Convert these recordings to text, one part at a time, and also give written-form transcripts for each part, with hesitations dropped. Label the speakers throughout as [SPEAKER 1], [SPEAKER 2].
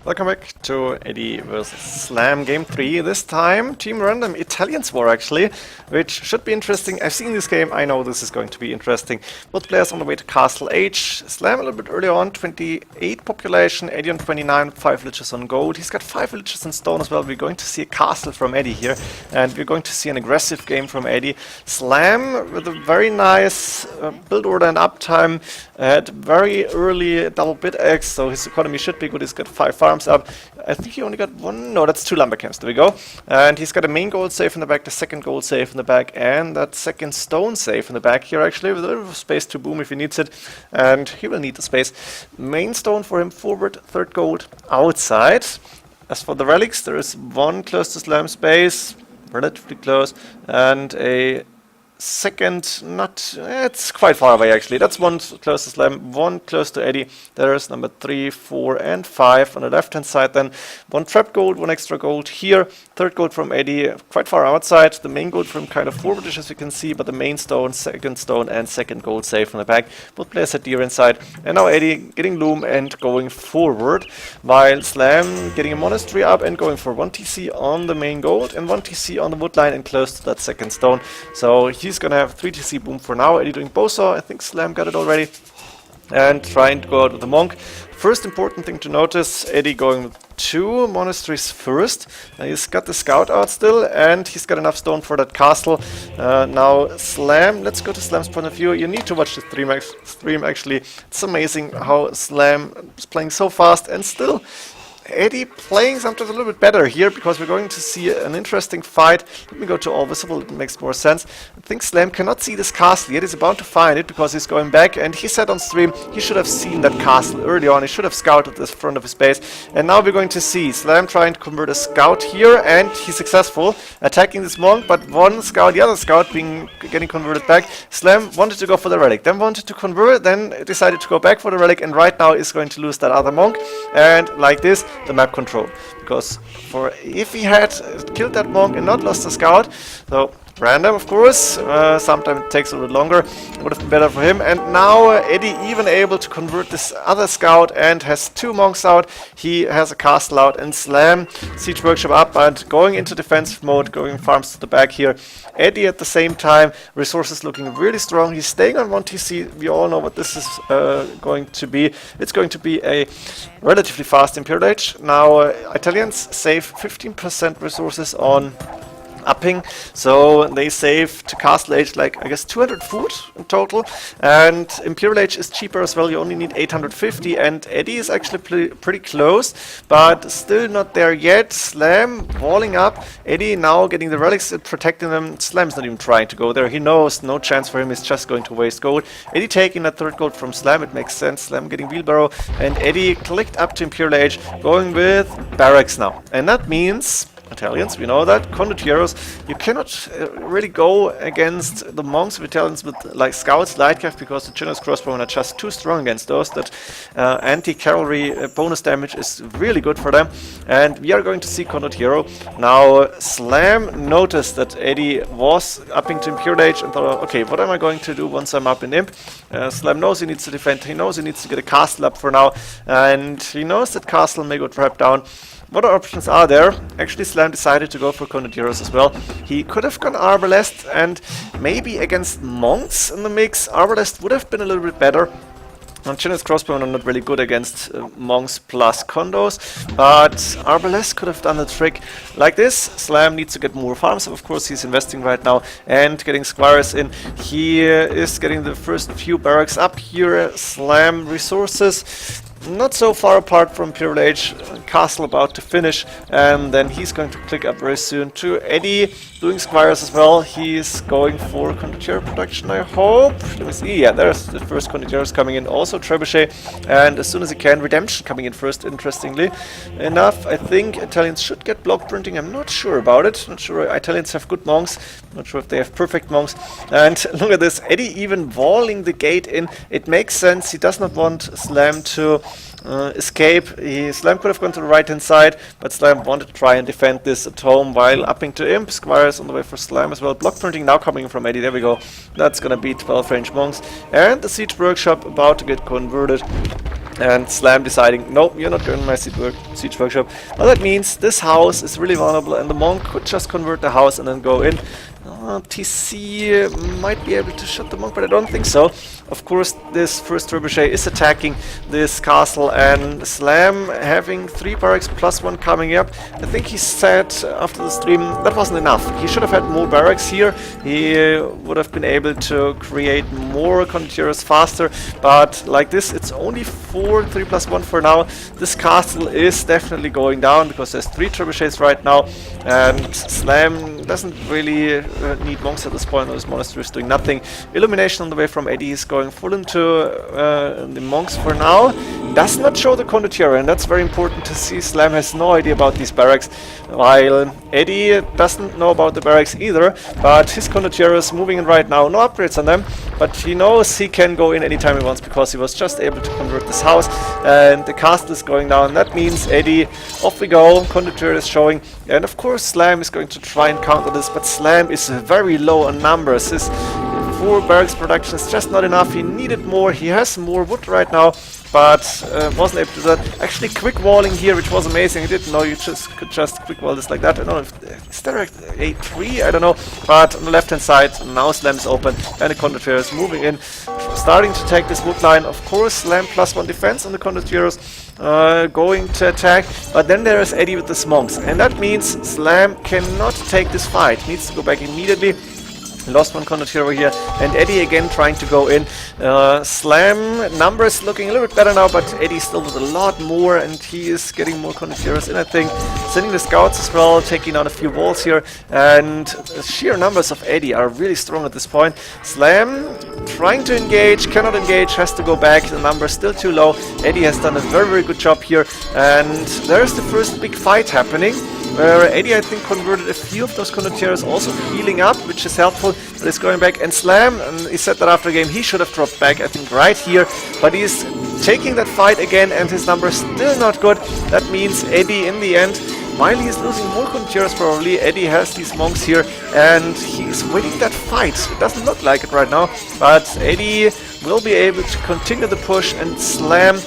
[SPEAKER 1] Welcome back to Edie vs Slam Game 3. This time, Team Random Italians War actually, which should be interesting. I've seen this game, I know this is going to be interesting. Both players on the way to Castle H. Slam a little bit earlier on, 28 population, Edie on 29, 5 liches on gold. He's got 5 liches on stone as well. We're going to see a castle from Edie here, and we're going to see an aggressive game from Edie. Slam with a very nice build order and uptime, had very early double bit X, so his economy should be good. He's got 5 farms up. I think he only got one. No, that's 2 lumber camps. There we go. And he's got a main gold safe in the back, the second gold safe in the back, and that second stone safe in the back here actually, with a little bit of space to boom if he needs it. And he will need the space. Main stone for him forward, third gold outside. As for the relics, there is one close to Slam space, relatively close, and a second, not, it's quite far away actually. That's one close to Slam, one close to Edie. There's number 3, 4, and 5 on the left hand side. Then one trap gold, one extra gold here. Third gold from Edie, quite far outside. The main gold from kind of forwardish as you can see, but the main stone, second stone, and second gold safe on the back. Both players had deer inside. And now Edie getting loom and going forward, while Slam getting a monastery up and going for 1 TC on the main gold and 1 TC on the wood line and close to that second stone. So he's gonna have 3 TC boom for now. Edie doing Bosa. I think Slam got it already. And trying to go out with the monk. First important thing to notice, Edie going with 2 monasteries first. He's got the scout out still, and he's got enough stone for that castle. Now Slam, let's go to Slam's point of view. You need to watch the stream actually. It's amazing how Slam is playing so fast and still Edie playing sometimes a little bit better here, because we're going to see an interesting fight. Let me go to all visible, it makes more sense. I think Slam cannot see this castle yet. He's about to find it because he's going back, and he said on stream he should have seen that castle early on. He should have scouted this front of his base. And now we're going to see Slam trying to convert a scout here, and he's successful attacking this monk, but one scout, the other scout getting converted back. Slam wanted to go for the relic, then wanted to convert, then decided to go back for the relic, and right now is going to lose that other monk. And like this, the map control, because if he had killed that monk and not lost the scout, so random of course, sometimes it takes a little longer, would have been better for him. And now Edie even able to convert this other scout and has 2 monks out. He has a castle out, and Slam siege workshop up and going into defensive mode, going farms to the back here. Edie at the same time, resources looking really strong. He's staying on 1 TC. We all know what this is going to be. It's going to be a relatively fast Imperial Age. Now Italians save 15% resources on upping, so they save to Castle Age like I guess 200 food in total, and Imperial Age is cheaper as well. You only need 850, and Edie is actually pretty close, but still not there yet. Slam walling up, Edie now getting the relics and protecting them. Slam's not even trying to go there. He knows no chance for him, he's just going to waste gold. Edie taking that third gold from Slam, it makes sense. Slam getting wheelbarrow, and Edie clicked up to Imperial Age, going with barracks now, and that means Italians, we know that. Conquerors, you cannot really go against the monks of Italians with like scouts, lightcraft, because the generous crossbowmen are just too strong against those. That anti-cavalry bonus damage is really good for them. And we are going to see Conqueror. Now Slam noticed that Edie was upping to Imperial Age and thought, okay, what am I going to do once I'm up in Imp? Slam knows he needs to defend, he knows he needs to get a castle up for now, and he knows that castle may go trap down. What options are there? Actually, Slam decided to go for Conquerors as well. He could have gone Arbalest, and maybe against monks in the mix, Arbalest would have been a little bit better. Generous crossbowmen are not really good against monks plus condos, but Arbalest could have done the trick. Like this, Slam needs to get more farms, of course he's investing right now, and getting squires in. He is getting the first few barracks up here. Slam resources not so far apart from Imperial Age, castle about to finish, and then he's going to click up very soon to Edie, doing squires as well. He's going for Conqueror production, I hope. Let me see, yeah, there's the first Conquerors coming in, also Trebuchet, and as soon as he can, Redemption coming in first, interestingly enough. I think Italians should get block printing, I'm not sure about it, not sure. Italians have good monks, not sure if they have perfect monks. And look at this, Edie even walling the gate in. It makes sense, he does not want Slam to escape. Slam could have gone to the right hand side, but Slam wanted to try and defend this at home while upping to Imp. Squires on the way for Slam as well. Block printing now coming from Edie, there we go. That's gonna be 12 range monks. And the siege workshop about to get converted. And Slam deciding, nope, you're not going to my siege workshop. Well, that means this house is really vulnerable, and the monk could just convert the house and then go in. TC might be able to shoot the monk, but I don't think so. Of course, this first trebuchet is attacking this castle, and Slam having 3 barracks plus 1 coming up. I think he said after the stream that wasn't enough. He should have had more barracks here. He would have been able to create more Conquerors faster, but like this, it's only 3 plus 1 for now. This castle is definitely going down because there's 3 trebuchets right now, and Slam doesn't really need monks at this point. This monastery is doing nothing. Illumination on the way from Edie is going full into the monks for now. Does not show the Conqueror, and that's very important to see. Slam has no idea about these barracks, while Edie doesn't know about the barracks either, but his Conqueror is moving in right now. No upgrades on them, but he knows he can go in anytime he wants because he was just able to convert this house, and the castle is going down. That means Edie, off we go. Conqueror is showing, and of course Slam is going to try and counter this, but Slam is very low on numbers. His 4 barracks production is just not enough. He needed more. He has more wood right now, but wasn't able to do that. Actually, quick walling here, which was amazing. I didn't know you could just quick wall this like that. I don't know if is there a3? I don't know. But on the left hand side, now Slam is open, and the Conqueror is moving in, starting to take this wood line. Of course, Slam plus 1 defense on the Conquerors. Going to attack, but then there is Edie with the monks, and that means Slam cannot take this fight. He needs to go back immediately. Lost one Conqueror over here, and Edie again trying to go in. Slam numbers looking a little bit better now, but Edie still with a lot more, and he is getting more Conquerors in, I think. Sending the scouts as well, taking out a few walls here, and the sheer numbers of Edie are really strong at this point. Slam trying to engage, cannot engage, has to go back. The numbers still too low. Edie has done a very, very good job here, and there's the first big fight happening, where Edie, I think, converted a few of those Conquerors, also healing up, which is helpful, but he's going back. And Slam, and he said that after the game, he should have dropped back, I think, right here, but he's taking that fight again, and his numbers still not good. That means Edie, in the end, while he's losing more Conquerors probably, Edie has these monks here, and he's winning that fight. It doesn't look like it right now, but Edie will be able to continue the push, and Slam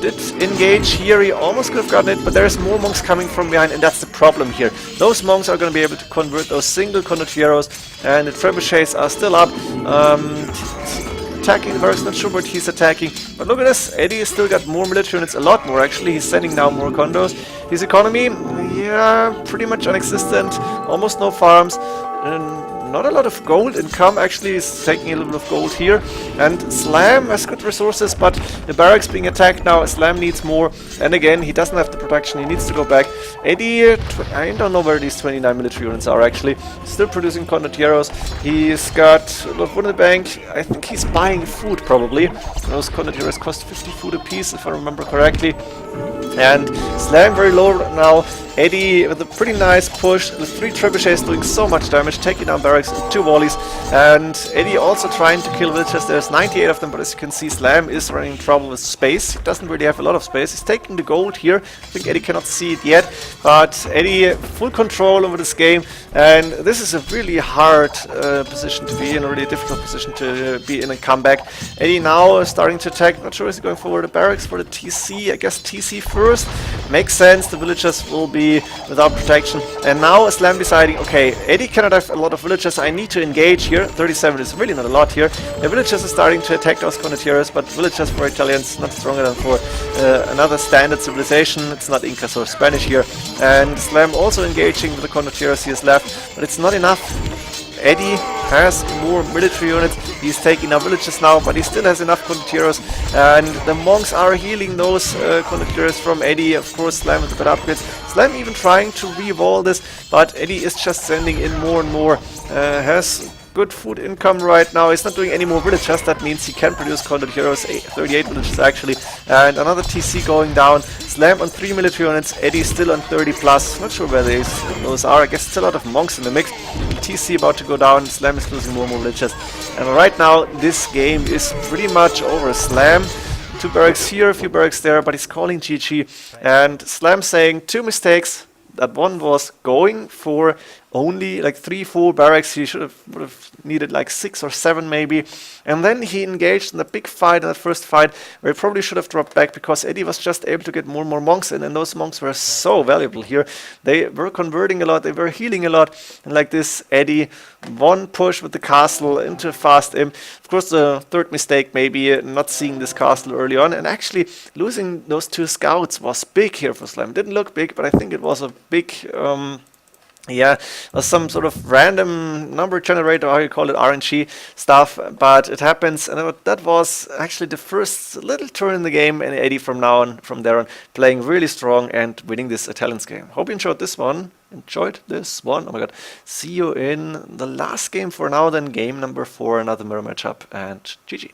[SPEAKER 1] did engage here. He almost could have gotten it, but there's more monks coming from behind, and that's the problem here. Those monks are going to be able to convert those single Conquerors, and the trebuchets are still up. Attacking the barracks, not sure what he's attacking, but look at this. Edie has still got more military units, a lot more actually. He's sending now more condos. His economy, yeah, pretty much non-existent, almost no farms. Not a lot of gold income, actually. He's taking a little bit of gold here, and Slam has good resources, but the barracks being attacked now. Slam needs more, and again, he doesn't have the production. He needs to go back. Edie, I don't know where these 29 military units are actually. Still producing Conquerors. He's got a lot of wood in the bank. I think he's buying food probably. Those Conquerors cost 50 food a piece, if I remember correctly. And Slam very low now. Edie with a pretty nice push, with 3 trebuchets doing so much damage, taking down barracks with 2 volleys, and Edie also trying to kill villagers. There's 98 of them, but as you can see, Slam is running into trouble with space. He doesn't really have a lot of space. He's taking the gold here. I think Edie cannot see it yet, but Edie full control over this game, and this is a really hard position to be in, a really difficult position to be in and come back. Edie now starting to attack. Not sure is he going for the barracks, for the TC. I guess TC first. Makes sense. The villagers will be without protection, and now Slam deciding, okay, Edie cannot have a lot of villagers. I need to engage here. 37 is really not a lot here. The villagers are starting to attack those Conquerors, but villagers for Italians not stronger than for another standard civilization. It's not Incas or Spanish here, and Slam also engaging with the Conquerors he has left, but it's not enough. Edie has more military units. He's taking our villages now, but he still has enough Conquerors, and the monks are healing those Conquerors from Edie. Of course, Slam with the good upgrades. Slam even trying to re-wall this, but Edie is just sending in more and more. Has good food income right now. He's not doing any more villagers. That means he can produce Conquerors, 38 villages actually, and another TC going down. Slam on 3 military units, Edie still on 30 plus. Not sure where those are. I guess it's a lot of monks in the mix. TC about to go down. Slam is losing more and more villagers, and right now this game is pretty much over. Slam, 2 barracks here, a few barracks there, but he's calling GG, and Slam saying 2 mistakes. That one was going for only like 3-4 barracks. He would have needed like 6 or 7 maybe. And then he engaged in the big fight, in that first fight, where he probably should have dropped back, because Edie was just able to get more and more monks in, and those monks were so valuable here. They were converting a lot, they were healing a lot, and like this, Edie, one push with the castle into fast imp. Of course, the third mistake maybe not seeing this castle early on, and actually losing those 2 scouts was big here for Slam. Didn't look big, but I think it was a big yeah, was some sort of random number generator, how you call it, RNG stuff, but it happens, and that was actually the first little turn in the game, and Edie from there on, playing really strong and winning this Italians game. Hope you enjoyed this one. Oh my god. See you in the last game for now, then game number 4, another mirror matchup, and GG.